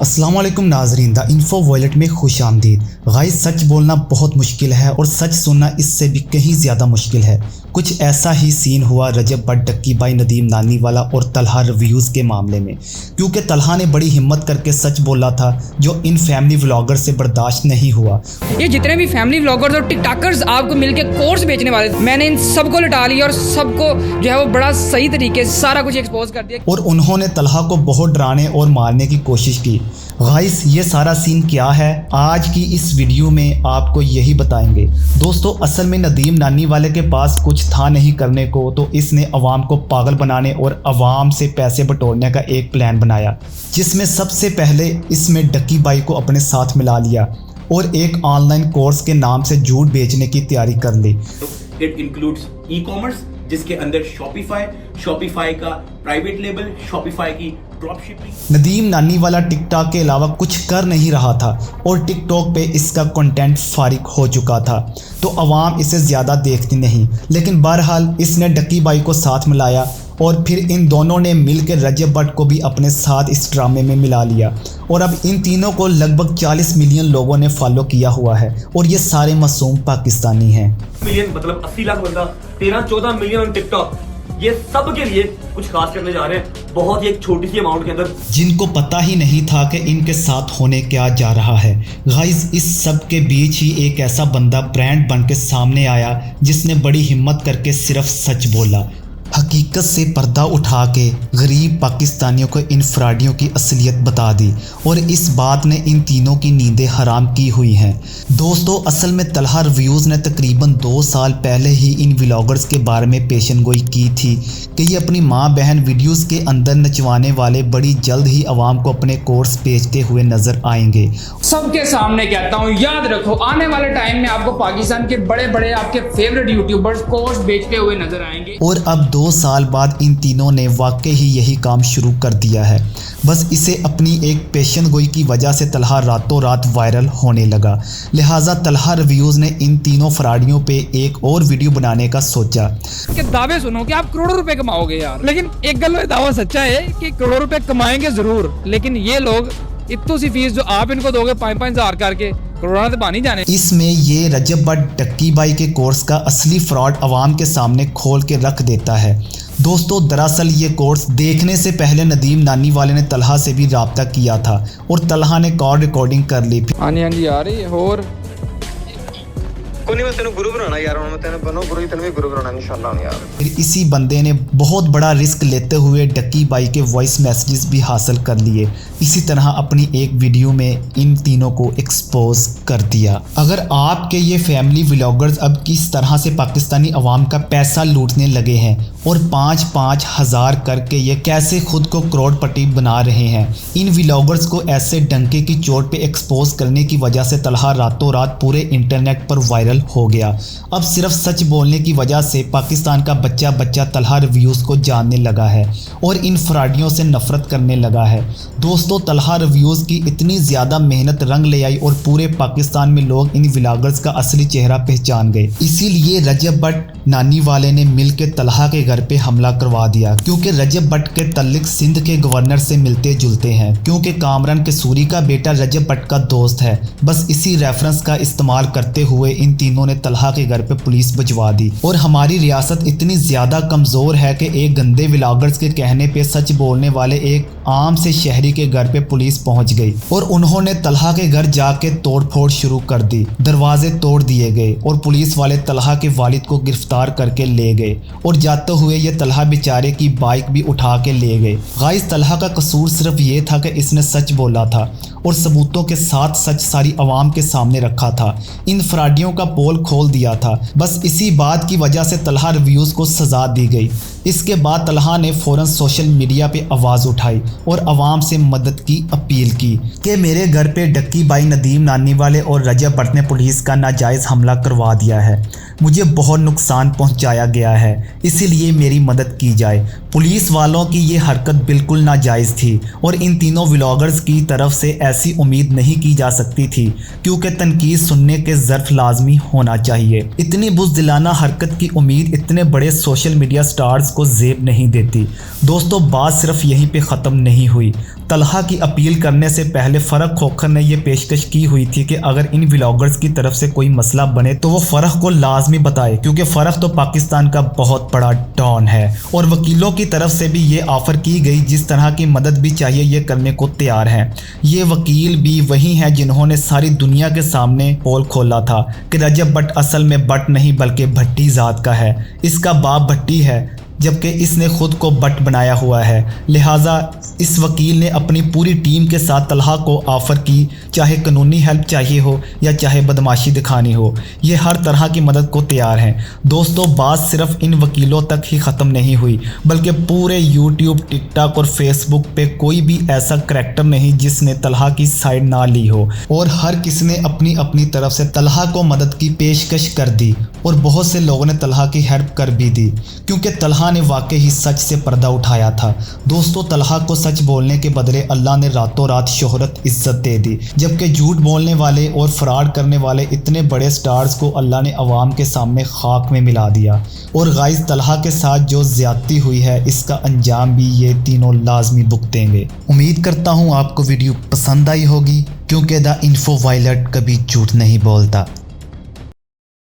अस्सलाम वालेकुम नाजरीन, द इन्फो वॉलेट में खुश आमदीद। गाइस, सच बोलना बहुत मुश्किल है और सच सुनना इससे भी कहीं ज़्यादा मुश्किल है। कुछ ऐसा ही सीन हुआ रजब भट्ट, डक्की भाई, नदीम नानीवाला और तलहा रिव्यूज़ के मामले में, क्योंकि तलहा ने बड़ी हिम्मत करके सच बोला था जो इन फैमिली व्लॉगर से बर्दाश्त नहीं हुआ। ये जितने भी फैमिली व्लॉगर्स और टिकटॉकर्स आपको मिलके कोर्स बेचने वाले, मैंने इन सबको लटा लिया और सबको जो है वो बड़ा सही तरीके से सारा कुछ एक्सपोज कर दिया और उन्होंने तलहा को बहुत डराने और मारने की कोशिश की। गाइस, ये सारा सीन क्या है, आज की इस वीडियो में आपको यही बताएंगे। दोस्तों, असल में नदीम नानीवाले के पास कुछ था नहीं करने को, तो इसने अवाम को पागल बनाने और अवाम से पैसे बटोरने का एक प्लान बनाया, जिसमें सबसे पहले इसमें डक्की भाई को अपने साथ मिला लिया और एक ऑनलाइन कोर्स के नाम से झूठ बेचने की तैयारी कर ली। इट इंक्लूड्स ई कॉमर्स, जिसके अंदर शॉपिफाई का प्राइवेट लेबल, शॉपिफाई की ड्रॉप शिपिंग। नदीम नानीवाला टिकटॉक के अलावा कुछ कर नहीं रहा था और टिकटॉक पे इसका कंटेंट फारिग हो चुका था, तो अवाम इसे ज़्यादा देखती नहीं। लेकिन बहरहाल इसने डक्की भाई को साथ मिलाया और फिर इन दोनों ने मिलकर रजब भट्ट को भी अपने साथ इस ड्रामे में मिला लिया और अब इन तीनों को लगभग 40 मिलियन लोगों ने फॉलो किया हुआ है और ये सारे मासूम पाकिस्तानी हैं। मिलियन मतलब 80 लाख बंदा, 13-14 मिलियन ऑन टिकटॉक, ये सब के लिए कुछ खास करने जा रहे हैं बहुत ही एक छोटी सी अमाउंट के अंदर, जिनको पता ही नहीं था कि इनके साथ होने क्या जा रहा है। गाइस, इस सब के बीच ही एक ऐसा बंदा ब्रांड बन के सामने आया जिसने बड़ी हिम्मत करके सिर्फ सच बोला, हकीकत से पर्दा उठा के गरीब पाकिस्तानियों को इन फ्रॉडियों की असलियत बता दी और इस बात ने इन तीनों की नींदें हराम की हुई हैं। दोस्तों, असल में तलहा रिव्यूज़ ने तकरीबन 2 साल पहले ही इन व्लॉगर्स के बारे में पेशन गोई की थी कि ये अपनी माँ बहन वीडियोज़ के अंदर नचवाने वाले बड़ी जल्द ही आवाम को अपने कोर्स बेचते हुए नज़र आएंगे। सबके सामने कहता हूँ, याद रखो आने वाले टाइम में आपको पाकिस्तान के बड़े बड़े आपके फेवरेट यूट्यूबर्स कोर्स बेचते हुए नजर आएंगे। और अब 2 साल बाद इन तीनों ने वाकई ही यही काम शुरू कर दिया है। बस इसे अपनी एक पेशन गोई की वजह से तलहा रातों रात वायरल होने लगा। लिहाजा तलहा रिव्यूज़ ने इन तीनों फ्रॉडियों पे एक और वीडियो बनाने का सोचा। कि दावे सुनो कि आप करोड़ों रुपए कमाओगे यार, लेकिन एक गल में दावा सच्चा है कि करोड़ों रुपए कमाएंगे जरूर, लेकिन ये लोग इतनी सी फीस जो आप इनको दोगे 5-5 हजार करके, करोड़ों तो बानी जाने। इसमें ये रजब भट्ट डक्की भाई के कोर्स का असली फ्रॉड अवाम के सामने खोल के रख देता है। दोस्तों, दरअसल ये कोर्स देखने से पहले नदीम नानीवाले ने तलहा से भी राब्ता किया था और तलहा ने कॉल रिकॉर्डिंग कर ली। हाँ जी यार, ये और फिर इसी बंदे ने बहुत बड़ा रिस्क लेते हुए डक्की भाई के वॉइस मैसेजेस भी हासिल कर लिए। इसी तरह अपनी एक वीडियो में इन तीनों को एक्सपोज कर दिया। अगर आपके ये फैमिली व्लॉगर्स अब किस तरह से पाकिस्तानी अवाम का पैसा लूटने लगे हैं और 5-5 हज़ार करके ये कैसे खुद को करोड़पति बना रहे हैं, इन व्लॉगर्स को ऐसे डंके की चोट पे एक्सपोज करने की वजह से तलहा रातों रात पूरे इंटरनेट पर वायरल हो गया। अब सिर्फ सच बोलने की वजह से पाकिस्तान का बच्चा बच्चा तलहा रिव्यूज़ को जानने लगा है और इन फ्रॉडियों से नफरत करने लगा है। दोस्तों, तलहा रिव्यूज़ की इतनी ज़्यादा मेहनत रंग ले आई और पूरे पाकिस्तान में लोग इन व्लॉगर्स का असली चेहरा पहचान गए। इसीलिए रजब भट्ट नानीवाले ने मिल के तलहा के घर पे हमला करवा दिया, क्योंकि रजब भट्ट के तल्लिक सिंध के गवर्नर से मिलते जुलते हैं, क्योंकि कामरान कसूरी का बेटा रजब भट्ट का दोस्त है। बस इसी रेफरेंस का इस्तेमाल करते हुए इन तीनों ने तलहा के घर पे पुलिस भिजवा दी और हमारी रियासत इतनी ज़्यादा कमज़ोर है कि एक गंदे व्लॉगर्स के कहने पे सच बोलने वाले एक आम से शहरी के घर पे पुलिस पहुंच गई और उन्होंने तलहा के घर जाके तोड़फोड़ शुरू कर दी। दरवाजे तोड़ दिए गए और पुलिस वाले तलहा के वालिद को गिरफ्तार करके ले गए और जाते हुए ये तलहा बेचारे की बाइक भी उठा के ले गए। गाइस, तलहा का कसूर सिर्फ ये था कि इसने सच बोला था और सबूतों के साथ सच सारी आवाम के सामने रखा था, इन फ्रॉडियों का पोल खोल दिया था। बस इसी बात की वजह से तलहा रिव्यूज़ को सज़ा दी गई। इसके बाद तलहा ने फ़ौरन सोशल मीडिया पे आवाज़ उठाई और आवाम से मदद की अपील की कि मेरे घर पे डक्की भाई, नदीम नानीवाले और रजब भट्ट ने पुलिस का नाजायज़ हमला करवा दिया है, मुझे बहुत नुकसान पहुंचाया गया है, इसीलिए मेरी मदद की जाए। पुलिस वालों की ये हरकत बिल्कुल नाजायज़ थी और इन तीनों व्लॉगर्स की तरफ से ऐसी उम्मीद नहीं की जा सकती थी, क्योंकि तनकीद सुनने के ज़र्फ लाजमी होना चाहिए। इतनी बुज़दिलाना हरकत की उम्मीद इतने बड़े सोशल मीडिया स्टार्स को ज़ेब नहीं देती। दोस्तों, बात सिर्फ यहीं पे ख़त्म नहीं हुई। तलहा की अपील करने से पहले फरह खोखर ने यह पेशकश की हुई थी कि अगर इन व्लॉगर्स की तरफ से कोई मसला बने तो वो फरह को लाजमी बताए, क्योंकि फरह तो पाकिस्तान का बहुत बड़ा डॉन है। और वकीलों की तरफ से भी ये ऑफ़र की गई, जिस तरह की मदद भी चाहिए ये करने को तैयार हैं। ये वकील भी वही हैं जिन्होंने सारी दुनिया के सामने पोल खोला था कि रजब भट्ट असल में भट्ट नहीं बल्कि भट्टी ज़ात का है। इसका बाप भट्टी है जबकि इसने खुद को भट्ट बनाया हुआ है। लिहाजा इस वकील ने अपनी पूरी टीम के साथ तलहा को ऑफ़र की, चाहे कानूनी हेल्प चाहिए हो या चाहे बदमाशी दिखानी हो, ये हर तरह की मदद को तैयार हैं। दोस्तों, बात सिर्फ इन वकीलों तक ही ख़त्म नहीं हुई, बल्कि पूरे यूट्यूब, टिकटॉक और फेसबुक पे कोई भी ऐसा करैक्टर नहीं जिसने तलहा की साइड ना ली हो, और हर किसी ने अपनी अपनी तरफ से तलहा को मदद की पेशकश कर दी। और बहुत से लोगों ने तलहा की हेल्प कर भी दी, क्योंकि तलहा ने वाकई ही सच से पर्दा उठाया था। दोस्तों, तलहा को सच बोलने के बदले अल्लाह ने रातों रात शोहरत, इज्जत दे दी, जबकि झूठ बोलने वाले और फ्रॉड करने वाले इतने बड़े स्टार्स को अल्लाह ने अवाम के सामने खाक में मिला दिया। और गाइस, तलहा के साथ जो ज्यादती हुई है इसका अंजाम भी ये तीनों लाजमी भुगतेंगे। उम्मीद करता हूँ आपको वीडियो पसंद आई होगी, क्योंकि द इन्फो वायलट कभी झूठ नहीं बोलता।